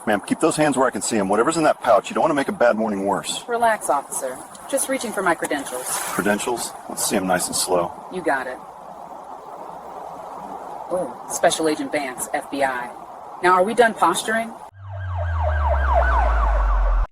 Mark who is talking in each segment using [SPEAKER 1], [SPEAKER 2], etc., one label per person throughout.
[SPEAKER 1] Ma'am, keep those hands where I can see them. Whatever's in that pouch, you don't want to make a bad morning worse.
[SPEAKER 2] Relax, officer. Just reaching for my credentials.
[SPEAKER 1] Credentials? Let's see them nice and slow.
[SPEAKER 2] You got it. Oh, Special Agent Vance, FBI. Now, are we done posturing?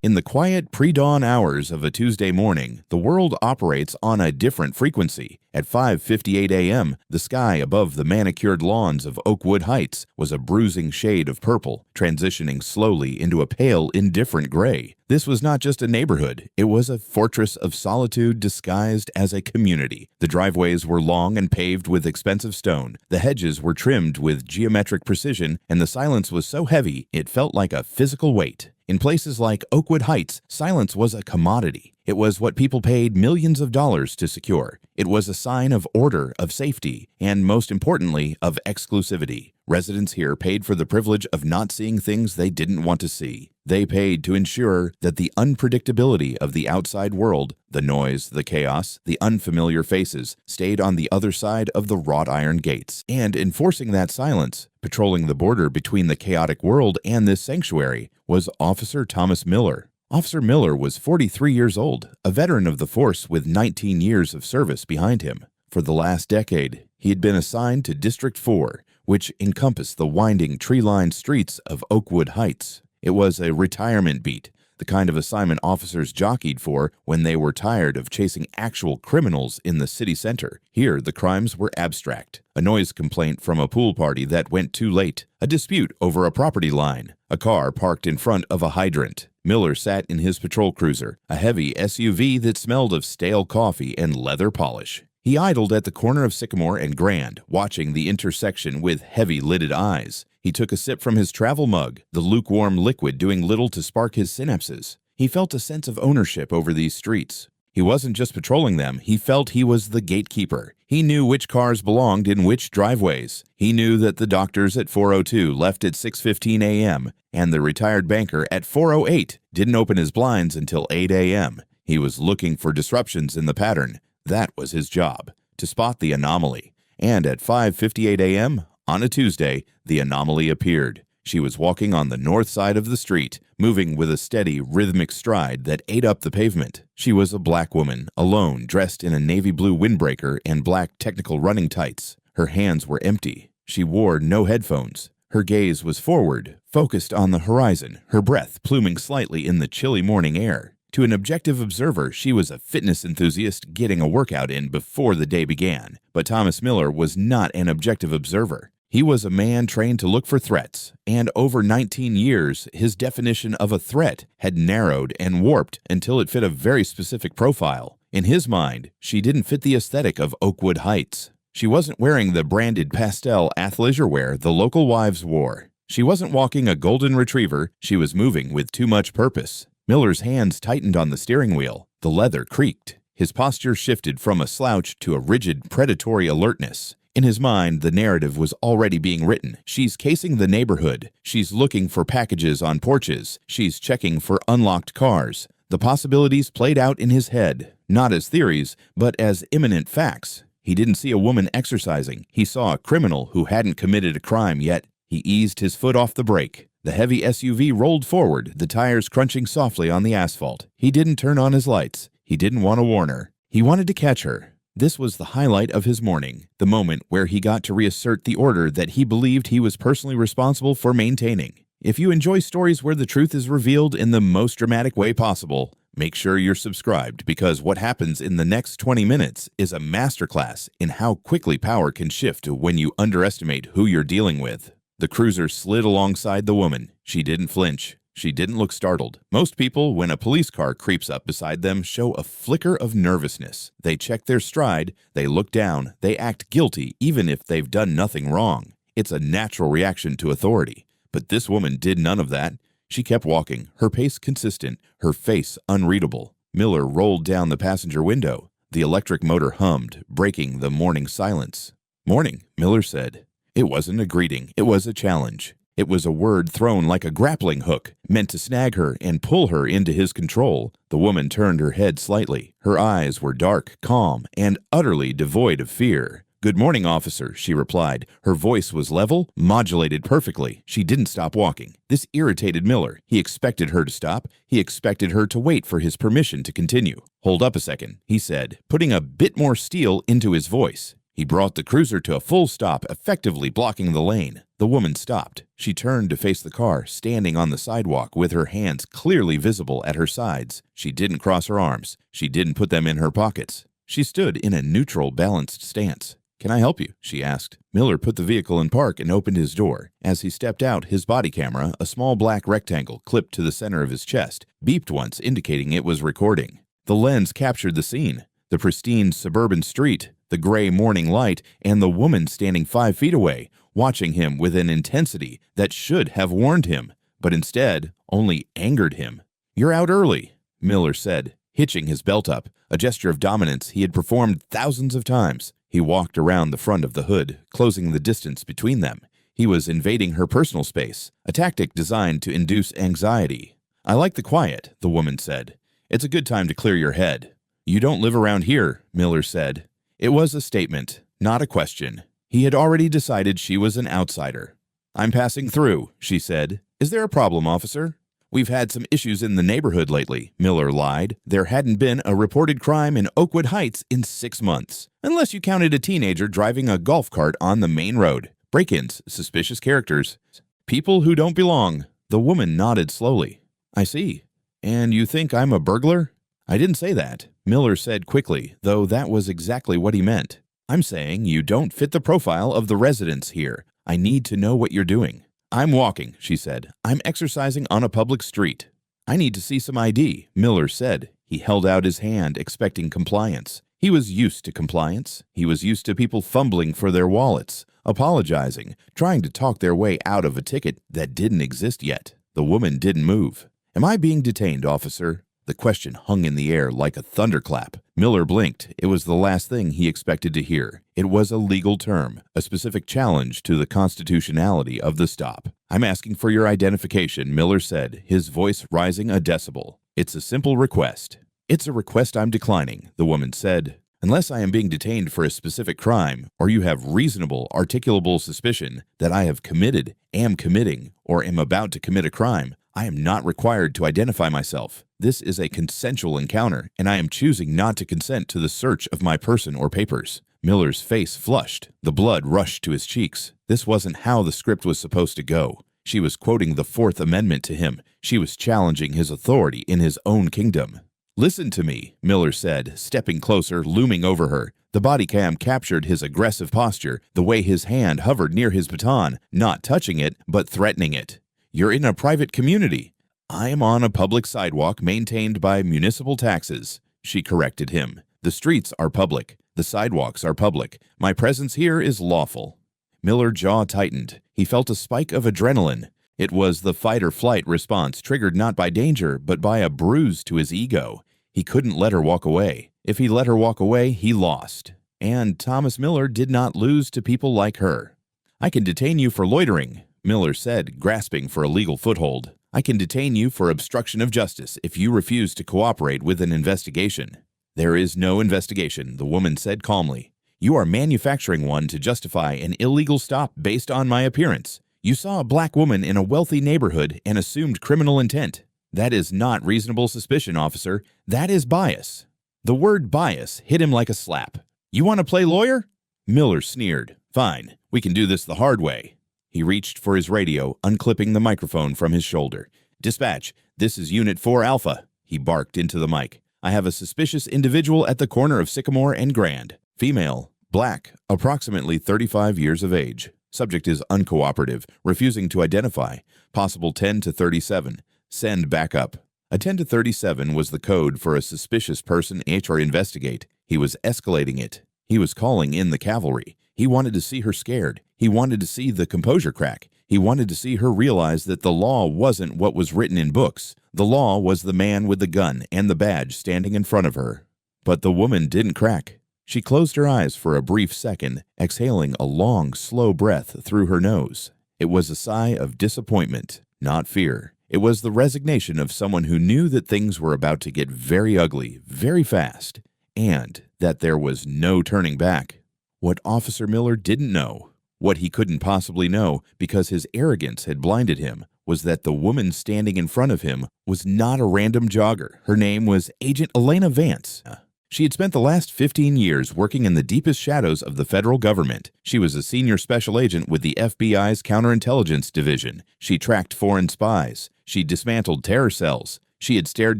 [SPEAKER 3] In the quiet pre-dawn hours of a Tuesday morning, the world operates on a different frequency. At 5:58 a.m., the sky above the manicured lawns of Oakwood Heights was a bruising shade of purple, transitioning slowly into a pale, indifferent gray. This was not just a neighborhood, it was a fortress of solitude disguised as a community. The driveways were long and paved with expensive stone. The hedges were trimmed with geometric precision, and the silence was so heavy it felt like a physical weight. In places like Oakwood Heights, silence was a commodity. It was what people paid millions of dollars to secure. It was a sign of order, of safety, and most importantly, of exclusivity. Residents here paid for the privilege of not seeing things they didn't want to see. They paid to ensure that the unpredictability of the outside world, the noise, the chaos, the unfamiliar faces, stayed on the other side of the wrought iron gates. And enforcing that silence, patrolling the border between the chaotic world and this sanctuary, was Officer Thomas Miller. Officer Miller was 43 years old, a veteran of the force with 19 years of service behind him. For the last decade, he had been assigned to District 4, which encompassed the winding tree-lined streets of Oakwood Heights. It was a retirement beat, the kind of assignment officers jockeyed for when they were tired of chasing actual criminals in the city center. Here, the crimes were abstract. A noise complaint from a pool party that went too late, a dispute over a property line, a car parked in front of a hydrant. Miller sat in his patrol cruiser, a heavy SUV that smelled of stale coffee and leather polish. He idled at the corner of Sycamore and Grand, watching the intersection with heavy-lidded eyes. He took a sip from his travel mug, the lukewarm liquid doing little to spark his synapses. He felt a sense of ownership over these streets. He wasn't just patrolling them, he felt he was the gatekeeper. He knew which cars belonged in which driveways. He knew that the doctors at 4:02 left at 6:15 a.m., and the retired banker at 4:08 didn't open his blinds until 8 a.m. He was looking for disruptions in the pattern. That was his job, to spot the anomaly. And at 5:58 a.m., on a Tuesday, the anomaly appeared. She was walking on the north side of the street, moving with a steady, rhythmic stride that ate up the pavement. She was a black woman, alone, dressed in a navy blue windbreaker and black technical running tights. Her hands were empty. She wore no headphones. Her gaze was forward, focused on the horizon, her breath pluming slightly in the chilly morning air. To an objective observer, she was a fitness enthusiast getting a workout in before the day began. But Thomas Miller was not an objective observer. He was a man trained to look for threats, and over 19 years, his definition of a threat had narrowed and warped until it fit a very specific profile. In his mind, she didn't fit the aesthetic of Oakwood Heights. She wasn't wearing the branded pastel athleisure wear the local wives wore. She wasn't walking a golden retriever, she was moving with too much purpose. Miller's hands tightened on the steering wheel. The leather creaked. His posture shifted from a slouch to a rigid, predatory alertness. In his mind, the narrative was already being written. She's casing the neighborhood. She's looking for packages on porches. She's checking for unlocked cars. The possibilities played out in his head, not as theories, but as imminent facts. He didn't see a woman exercising. He saw a criminal who hadn't committed a crime yet. He eased his foot off the brake. The heavy SUV rolled forward, the tires crunching softly on the asphalt. He didn't turn on his lights. He didn't want to warn her. He wanted to catch her. This was the highlight of his morning, the moment where he got to reassert the order that he believed he was personally responsible for maintaining. If you enjoy stories where the truth is revealed in the most dramatic way possible, make sure you're subscribed, because what happens in the next 20 minutes is a masterclass in how quickly power can shift when you underestimate who you're dealing with. The cruiser slid alongside the woman. She didn't flinch. She didn't look startled. Most people, when a police car creeps up beside them, show a flicker of nervousness. They check their stride, they look down, they act guilty even if they've done nothing wrong. It's a natural reaction to authority. But this woman did none of that. She kept walking, her pace consistent, her face unreadable. Miller rolled down the passenger window. The electric motor hummed, breaking the morning silence. "Morning," Miller said. It wasn't a greeting, it was a challenge. It was a word thrown like a grappling hook, meant to snag her and pull her into his control. The woman turned her head slightly. Her eyes were dark, calm, and utterly devoid of fear. "Good morning, officer," she replied. Her voice was level, modulated perfectly. She didn't stop walking. This irritated Miller. He expected her to stop. He expected her to wait for his permission to continue. "Hold up a second," he said, putting a bit more steel into his voice. He brought the cruiser to a full stop, effectively blocking the lane. The woman stopped. She turned to face the car, standing on the sidewalk with her hands clearly visible at her sides. She didn't cross her arms. She didn't put them in her pockets. She stood in a neutral, balanced stance. "Can I help you?" she asked. Miller put the vehicle in park and opened his door. As he stepped out, his body camera, a small black rectangle clipped to the center of his chest, beeped once, indicating it was recording. The lens captured the scene. The pristine suburban street, the gray morning light, and the woman standing 5 feet away, watching him with an intensity that should have warned him, but instead only angered him. "You're out early," Miller said, hitching his belt up, a gesture of dominance he had performed thousands of times. He walked around the front of the hood, closing the distance between them. He was invading her personal space, a tactic designed to induce anxiety. "I like the quiet," the woman said. "It's a good time to clear your head." "You don't live around here," Miller said. It was a statement, not a question. He had already decided she was an outsider. "I'm passing through," she said. "Is there a problem, officer?" "We've had some issues in the neighborhood lately," Miller lied. There hadn't been a reported crime in Oakwood Heights in 6 months, unless you counted a teenager driving a golf cart on the main road. Break-ins, suspicious characters, people who don't belong. The woman nodded slowly. "I see. And you think I'm a burglar?" "I didn't say that," Miller said quickly, though that was exactly what he meant. "I'm saying you don't fit the profile of the residents here. I need to know what you're doing." "I'm walking," she said. "I'm exercising on a public street." "I need to see some ID," Miller said. He held out his hand, expecting compliance. He was used to compliance. He was used to people fumbling for their wallets, apologizing, trying to talk their way out of a ticket that didn't exist yet. The woman didn't move. "Am I being detained, officer?" The question hung in the air like a thunderclap. Miller blinked. It was the last thing he expected to hear. It was a legal term, a specific challenge to the constitutionality of the stop. "I'm asking for your identification," Miller said, his voice rising a decibel. "It's a simple request." "It's a request I'm declining," the woman said. "Unless I am being detained for a specific crime, or you have reasonable, articulable suspicion that I have committed, am committing, or am about to commit a crime, I am not required to identify myself. This is a consensual encounter, and I am choosing not to consent to the search of my person or papers." Miller's face flushed. The blood rushed to his cheeks. This wasn't how the script was supposed to go. She was quoting the Fourth Amendment to him. She was challenging his authority in his own kingdom. "Listen to me," Miller said, stepping closer, looming over her. The body cam captured his aggressive posture, the way his hand hovered near his baton, not touching it, but threatening it. "You're in a private community." "I am on a public sidewalk maintained by municipal taxes," she corrected him. "The streets are public. The sidewalks are public. My presence here is lawful." Miller's jaw tightened. He felt a spike of adrenaline. It was the fight-or-flight response triggered not by danger, but by a bruise to his ego. He couldn't let her walk away. If he let her walk away, he lost. And Thomas Miller did not lose to people like her. "I can detain you for loitering," Miller said, grasping for a legal foothold. "I can detain you for obstruction of justice if you refuse to cooperate with an investigation." "There is no investigation," the woman said calmly. "You are manufacturing one to justify an illegal stop based on my appearance. You saw a black woman in a wealthy neighborhood and assumed criminal intent. That is not reasonable suspicion, officer. That is bias." The word bias hit him like a slap. "You want to play lawyer?" Miller sneered. "Fine, we can do this the hard way." He reached for his radio, unclipping the microphone from his shoulder. "Dispatch, this is Unit 4 Alpha," he barked into the mic. "I have a suspicious individual at the corner of Sycamore and Grand. Female, black, approximately 35 years of age. Subject is uncooperative, refusing to identify. Possible 10 to 37. Send backup." A 10 to 37 was the code for a suspicious person or investigate. He was escalating it. He was calling in the cavalry. He wanted to see her scared. He wanted to see the composure crack. He wanted to see her realize that the law wasn't what was written in books. The law was the man with the gun and the badge standing in front of her. But the woman didn't crack. She closed her eyes for a brief second, exhaling a long, slow breath through her nose. It was a sigh of disappointment, not fear. It was the resignation of someone who knew that things were about to get very ugly, very fast, and that there was no turning back. What Officer Miller didn't know, what he couldn't possibly know because his arrogance had blinded him, was that the woman standing in front of him was not a random jogger. Her name was Agent Elena Vance. She had spent the last 15 years working in the deepest shadows of the federal government. She was a senior special agent with the FBI's counterintelligence division. She tracked foreign spies. She dismantled terror cells. She had stared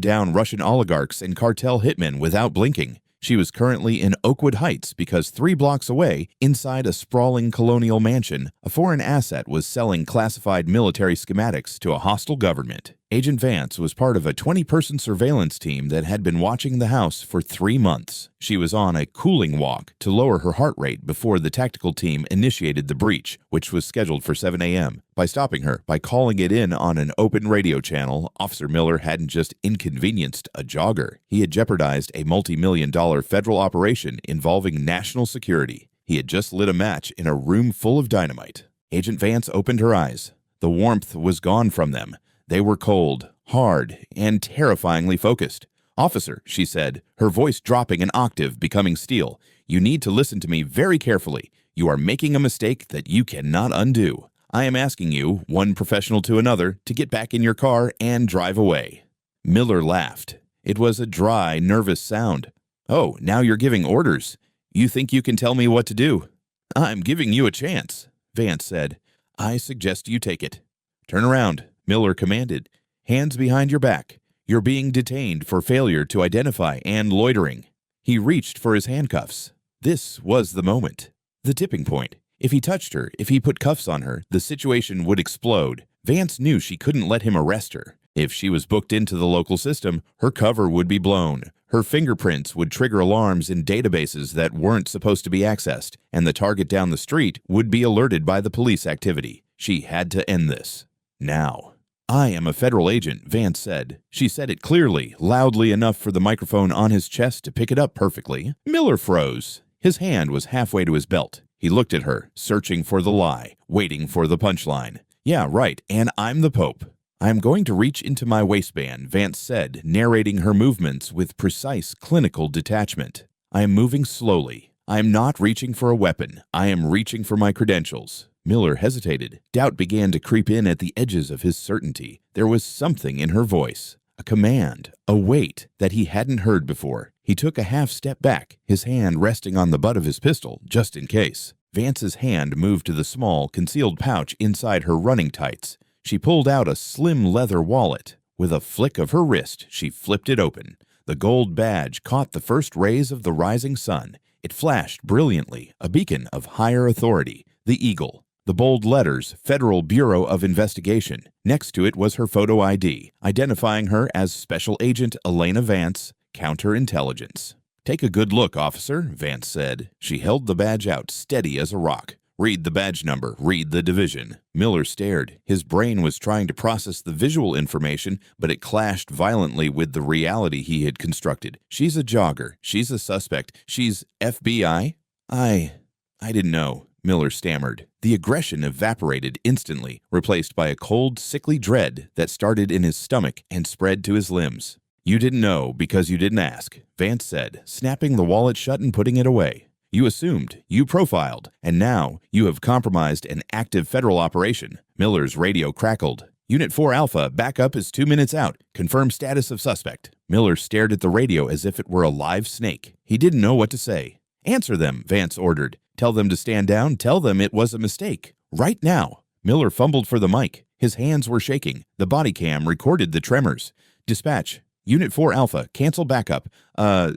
[SPEAKER 3] down Russian oligarchs and cartel hitmen without blinking. She was currently in Oakwood Heights because 3 blocks away, inside a sprawling colonial mansion, a foreign asset was selling classified military schematics to a hostile government. Agent Vance was part of a 20-person surveillance team that had been watching the house for 3 months. She was on a cooling walk to lower her heart rate before the tactical team initiated the breach, which was scheduled for 7 a.m. By stopping her, by calling it in on an open radio channel, Officer Miller hadn't just inconvenienced a jogger. He had jeopardized a multi-million-dollar federal operation involving national security. He had just lit a match in a room full of dynamite. Agent Vance opened her eyes. The warmth was gone from them. They were cold, hard, and terrifyingly focused. "Officer," she said, her voice dropping an octave, becoming steel, "you need to listen to me very carefully. You are making a mistake that you cannot undo. I am asking you, one professional to another, to get back in your car and drive away." Miller laughed. It was a dry, nervous sound. "Oh, now you're giving orders. You think you can tell me what to do?" "I'm giving you a chance," Vance said. "I suggest you take it." "Turn around," Miller commanded. "Hands behind your back. You're being detained for failure to identify and loitering." He reached for his handcuffs. This was the moment. The tipping point. If he touched her, if he put cuffs on her, the situation would explode. Vance knew she couldn't let him arrest her. If she was booked into the local system, her cover would be blown. Her fingerprints would trigger alarms in databases that weren't supposed to be accessed, and the target down the street would be alerted by the police activity. She had to end this. Now. "I am a federal agent," Vance said. She said it clearly, loudly enough for the microphone on his chest to pick it up perfectly. Miller froze. His hand was halfway to his belt. He looked at her, searching for the lie, waiting for the punchline. "Yeah, right, and I'm the Pope." "I am going to reach into my waistband," Vance said, narrating her movements with precise clinical detachment. "I am moving slowly. I am not reaching for a weapon. I am reaching for my credentials." Miller hesitated. Doubt began to creep in at the edges of his certainty. There was something in her voice, a command, a weight that he hadn't heard before. He took a half step back, his hand resting on the butt of his pistol, just in case. Vance's hand moved to the small, concealed pouch inside her running tights. She pulled out a slim leather wallet. With a flick of her wrist, she flipped it open. The gold badge caught the first rays of the rising sun. It flashed brilliantly, a beacon of higher authority, the eagle. The bold letters, Federal Bureau of Investigation. Next to it was her photo ID, identifying her as Special Agent Elena Vance, Counterintelligence. "Take a good look, officer," Vance said. She held the badge out, steady as a rock. "Read the badge number, read the division." Miller stared. His brain was trying to process the visual information, but it clashed violently with the reality he had constructed. "She's a jogger. She's a suspect. She's FBI?" I didn't know," Miller stammered. The aggression evaporated instantly, replaced by a cold, sickly dread that started in his stomach and spread to his limbs. "You didn't know because you didn't ask," Vance said, snapping the wallet shut and putting it away. "You assumed, you profiled, and now you have compromised an active federal operation." Miller's radio crackled. "Unit 4 Alpha, backup is 2 minutes out. Confirm status of suspect." Miller stared at the radio as if it were a live snake. He didn't know what to say. "Answer them," Vance ordered. "Tell them to stand down. Tell them it was a mistake. Right now." Miller fumbled for the mic. His hands were shaking. The body cam recorded the tremors. "Dispatch. Unit 4 Alpha, cancel backup.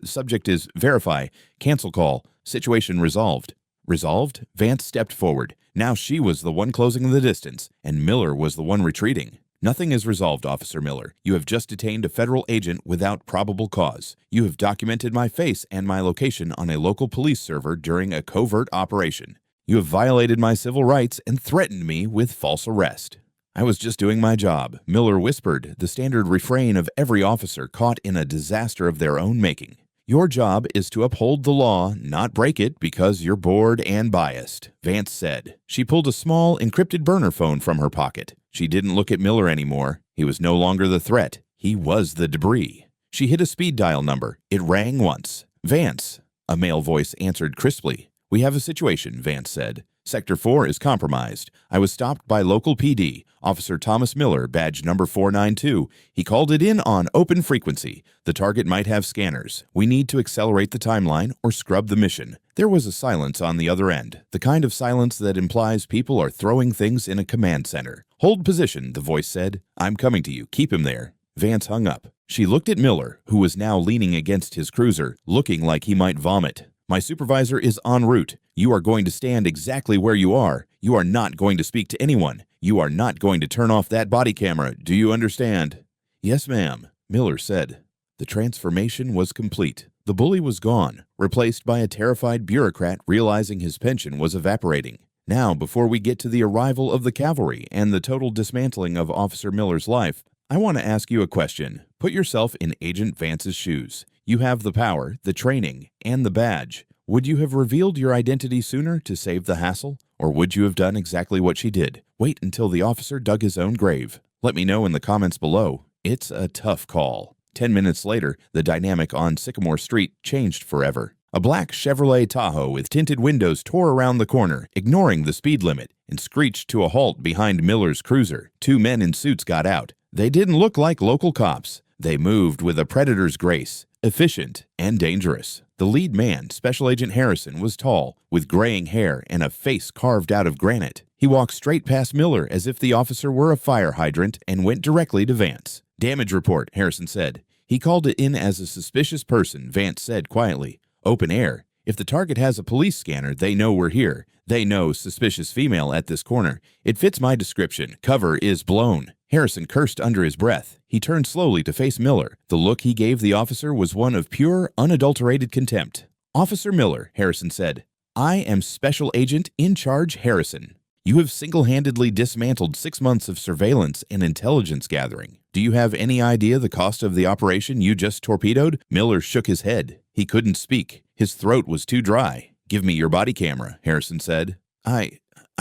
[SPEAKER 3] Subject is verify. Cancel call. Situation resolved." Resolved? Vance stepped forward. Now she was the one closing the distance, and Miller was the one retreating. "Nothing is resolved, Officer Miller. You have just detained a federal agent without probable cause. You have documented my face and my location on a local police server during a covert operation. You have violated my civil rights and threatened me with false arrest." "I was just doing my job," Miller whispered, the standard refrain of every officer caught in a disaster of their own making. "Your job is to uphold the law, not break it because you're bored and biased," Vance said. She pulled a small, encrypted burner phone from her pocket. She didn't look at Miller anymore. He was no longer the threat. He was the debris. She hit a speed dial number. It rang once. "Vance," a male voice answered crisply. "We have a situation," Vance said. "Sector 4 is compromised. I was stopped by local PD, Officer Thomas Miller, badge number 492. He called it in on open frequency. The target might have scanners. We need to accelerate the timeline or scrub the mission." There was a silence on the other end, the kind of silence that implies people are throwing things in a command center. "Hold position," the voice said. "I'm coming to you. Keep him there." Vance hung up. She looked at Miller, who was now leaning against his cruiser, looking like he might vomit. "My supervisor is en route. You are going to stand exactly where you are. You are not going to speak to anyone. You are not going to turn off that body camera. Do you understand?" "Yes, ma'am," Miller said. The transformation was complete. The bully was gone, replaced by a terrified bureaucrat realizing his pension was evaporating. Now, before we get to the arrival of the cavalry and the total dismantling of Officer Miller's life, I want to ask you a question. Put yourself in Agent Vance's shoes. You have the power, the training, and the badge. Would you have revealed your identity sooner to save the hassle? Or would you have done exactly what she did? Wait until the officer dug his own grave. Let me know in the comments below. It's a tough call. 10 minutes later, the dynamic on Sycamore Street changed forever. A black Chevrolet Tahoe with tinted windows tore around the corner, ignoring the speed limit, and screeched to a halt behind Miller's cruiser. Two men in suits got out. They didn't look like local cops. They moved with a predator's grace, efficient and dangerous. The lead man, Special Agent Harrison, was tall, with graying hair and a face carved out of granite. He walked straight past Miller as if the officer were a fire hydrant and went directly to Vance. "Damage report," Harrison said. He called it in as a suspicious person, Vance said quietly. "Open air. If the target has a police scanner, they know we're here. They know suspicious female at this corner. It fits my description. Cover is blown." Harrison cursed under his breath. He turned slowly to face Miller. The look he gave the officer was one of pure, unadulterated contempt. "Officer Miller," Harrison said, "I am Special Agent in Charge Harrison. You have single-handedly dismantled 6 months of surveillance and intelligence gathering. Do you have any idea the cost of the operation you just torpedoed?" Miller shook his head. He couldn't speak. His throat was too dry. "Give me your body camera," Harrison said. I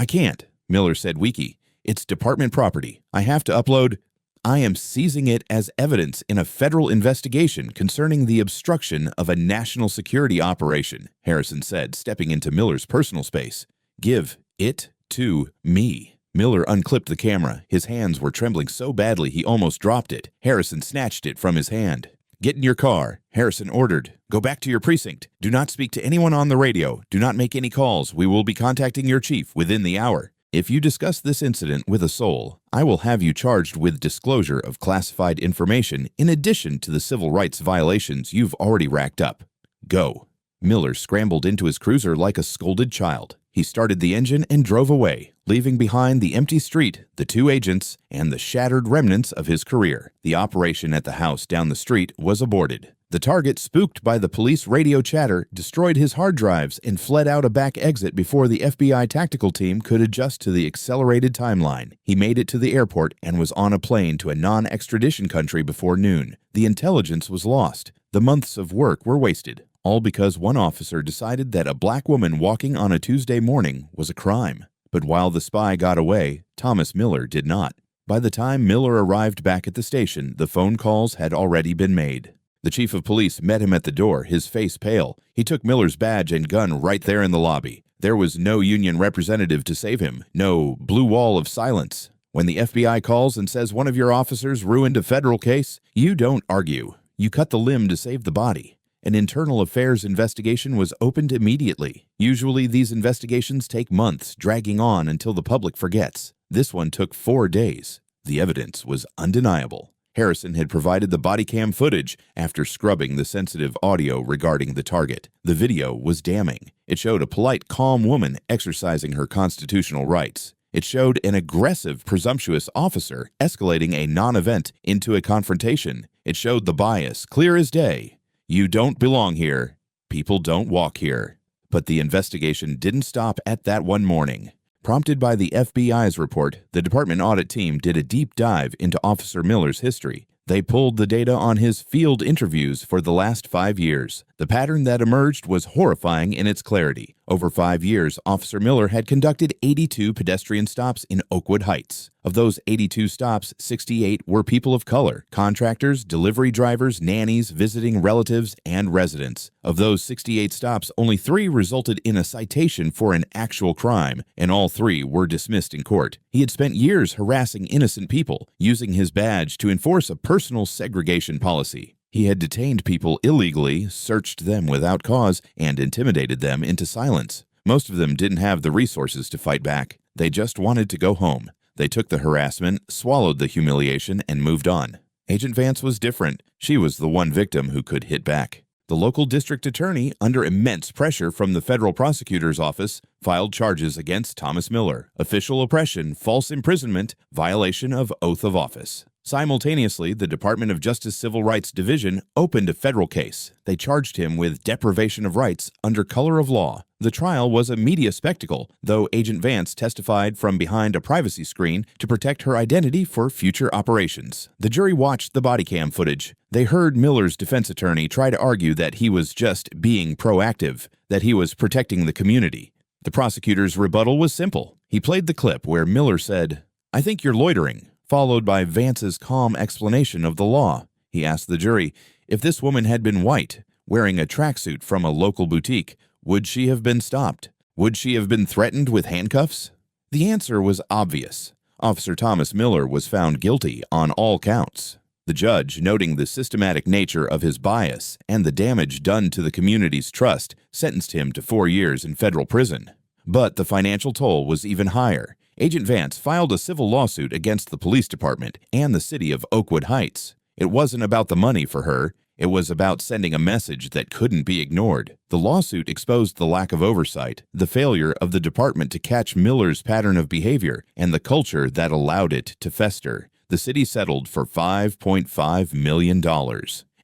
[SPEAKER 3] can't," Miller said weakly. "It's department property. I have to upload. I am seizing it as evidence in a federal investigation concerning the obstruction of a national security operation," Harrison said, stepping into Miller's personal space. "Give it to me." Miller unclipped the camera. His hands were trembling so badly he almost dropped it. Harrison snatched it from his hand. "Get in your car," Harrison ordered. "Go back to your precinct. Do not speak to anyone on the radio. Do not make any calls. We will be contacting your chief within the hour. If you discuss this incident with a soul, I will have you charged with disclosure of classified information in addition to the civil rights violations you've already racked up. Go." Miller scrambled into his cruiser like a scolded child. He started the engine and drove away, leaving behind the empty street, the two agents, and the shattered remnants of his career. The operation at the house down the street was aborted. The target, spooked by the police radio chatter, destroyed his hard drives and fled out a back exit before the FBI tactical team could adjust to the accelerated timeline. He made it to the airport and was on a plane to a non-extradition country before noon. The intelligence was lost. The months of work were wasted, all because one officer decided that a black woman walking on a Tuesday morning was a crime. But while the spy got away, Thomas Miller did not. By the time Miller arrived back at the station, the phone calls had already been made. The chief of police met him at the door, his face pale. He took Miller's badge and gun right there in the lobby. There was no union representative to save him, no blue wall of silence. When the FBI calls and says one of your officers ruined a federal case, you don't argue. You cut the limb to save the body. An internal affairs investigation was opened immediately. Usually these investigations take months, dragging on until the public forgets. This one took 4 days. The evidence was undeniable. Harrison had provided the body cam footage after scrubbing the sensitive audio regarding the target. The video was damning. It showed a polite, calm woman exercising her constitutional rights. It showed an aggressive, presumptuous officer escalating a non-event into a confrontation. It showed the bias, clear as day. You don't belong here. People don't walk here. But the investigation didn't stop at that one morning. Prompted by the FBI's report, the department audit team did a deep dive into Officer Miller's history. They pulled the data on his field interviews for the last 5 years. The pattern that emerged was horrifying in its clarity. Over 5 years, Officer Miller had conducted 82 pedestrian stops in Oakwood Heights. Of those 82 stops, 68 were people of color: contractors, delivery drivers, nannies, visiting relatives, and residents. Of those 68 stops, only 3 resulted in a citation for an actual crime, and all 3 were dismissed in court. He had spent years harassing innocent people, using his badge to enforce a personal segregation policy. He had detained people illegally, searched them without cause, and intimidated them into silence. Most of them didn't have the resources to fight back. They just wanted to go home. They took the harassment, swallowed the humiliation, and moved on. Agent Vance was different. She was the one victim who could hit back. The local district attorney, under immense pressure from the federal prosecutor's office, filed charges against Thomas Miller: official oppression, false imprisonment, violation of oath of office. Simultaneously, the Department of Justice Civil Rights Division opened a federal case. They charged him with deprivation of rights under color of law. The trial was a media spectacle, though Agent Vance testified from behind a privacy screen to protect her identity for future operations. The jury watched the body cam footage. They heard Miller's defense attorney try to argue that he was just being proactive, that he was protecting the community. The prosecutor's rebuttal was simple. He played the clip where Miller said, "I think you're loitering," followed by Vance's calm explanation of the law. He asked the jury, if this woman had been white, wearing a tracksuit from a local boutique, would she have been stopped? Would she have been threatened with handcuffs? The answer was obvious. Officer Thomas Miller was found guilty on all counts. The judge, noting the systematic nature of his bias and the damage done to the community's trust, sentenced him to 4 years in federal prison. But the financial toll was even higher. Agent Vance filed a civil lawsuit against the police department and the city of Oakwood Heights. It wasn't about the money for her. It was about sending a message that couldn't be ignored. The lawsuit exposed the lack of oversight, the failure of the department to catch Miller's pattern of behavior, and the culture that allowed it to fester. The city settled for $5.5 million.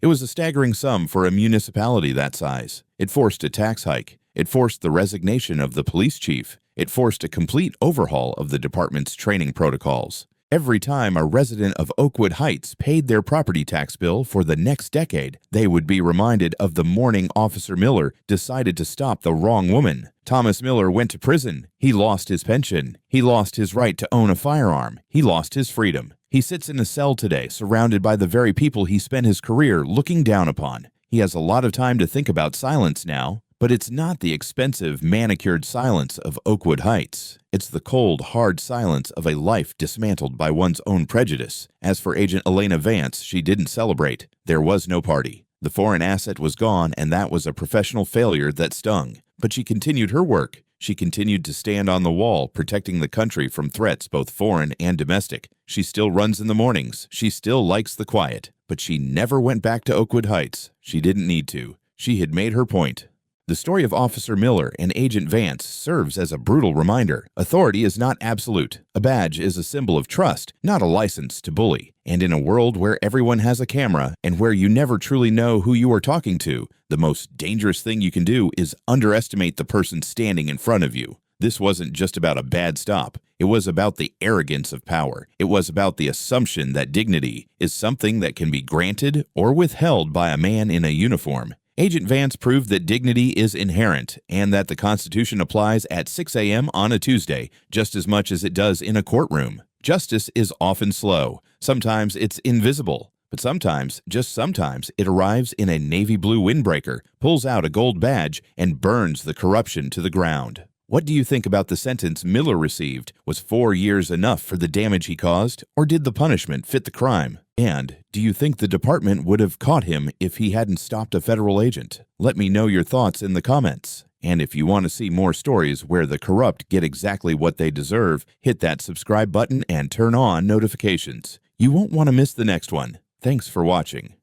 [SPEAKER 3] It was a staggering sum for a municipality that size. It forced a tax hike. It forced the resignation of the police chief. It forced a complete overhaul of the department's training protocols. Every time a resident of Oakwood Heights paid their property tax bill for the next decade, they would be reminded of the morning Officer Miller decided to stop the wrong woman. Thomas Miller went to prison. He lost his pension. He lost his right to own a firearm. He lost his freedom. He sits in a cell today, surrounded by the very people he spent his career looking down upon. He has a lot of time to think about silence now. But it's not the expensive, manicured silence of Oakwood Heights. It's the cold, hard silence of a life dismantled by one's own prejudice. As for Agent Elena Vance, she didn't celebrate. There was no party. The foreign asset was gone, and that was a professional failure that stung. But she continued her work. She continued to stand on the wall, protecting the country from threats both foreign and domestic. She still runs in the mornings. She still likes the quiet. But she never went back to Oakwood Heights. She didn't need to. She had made her point. The story of Officer Miller and Agent Vance serves as a brutal reminder. Authority is not absolute. A badge is a symbol of trust, not a license to bully. And in a world where everyone has a camera and where you never truly know who you are talking to, the most dangerous thing you can do is underestimate the person standing in front of you. This wasn't just about a bad stop. It was about the arrogance of power. It was about the assumption that dignity is something that can be granted or withheld by a man in a uniform. Agent Vance proved that dignity is inherent and that the Constitution applies at 6 a.m. on a Tuesday just as much as it does in a courtroom. Justice is often slow. Sometimes it's invisible. But sometimes, just sometimes, it arrives in a navy blue windbreaker, pulls out a gold badge, and burns the corruption to the ground. What do you think about the sentence Miller received? Was 4 years enough for the damage he caused, or did the punishment fit the crime? And do you think the department would have caught him if he hadn't stopped a federal agent? Let me know your thoughts in the comments. And if you want to see more stories where the corrupt get exactly what they deserve, hit that subscribe button and turn on notifications. You won't want to miss the next one. Thanks for watching.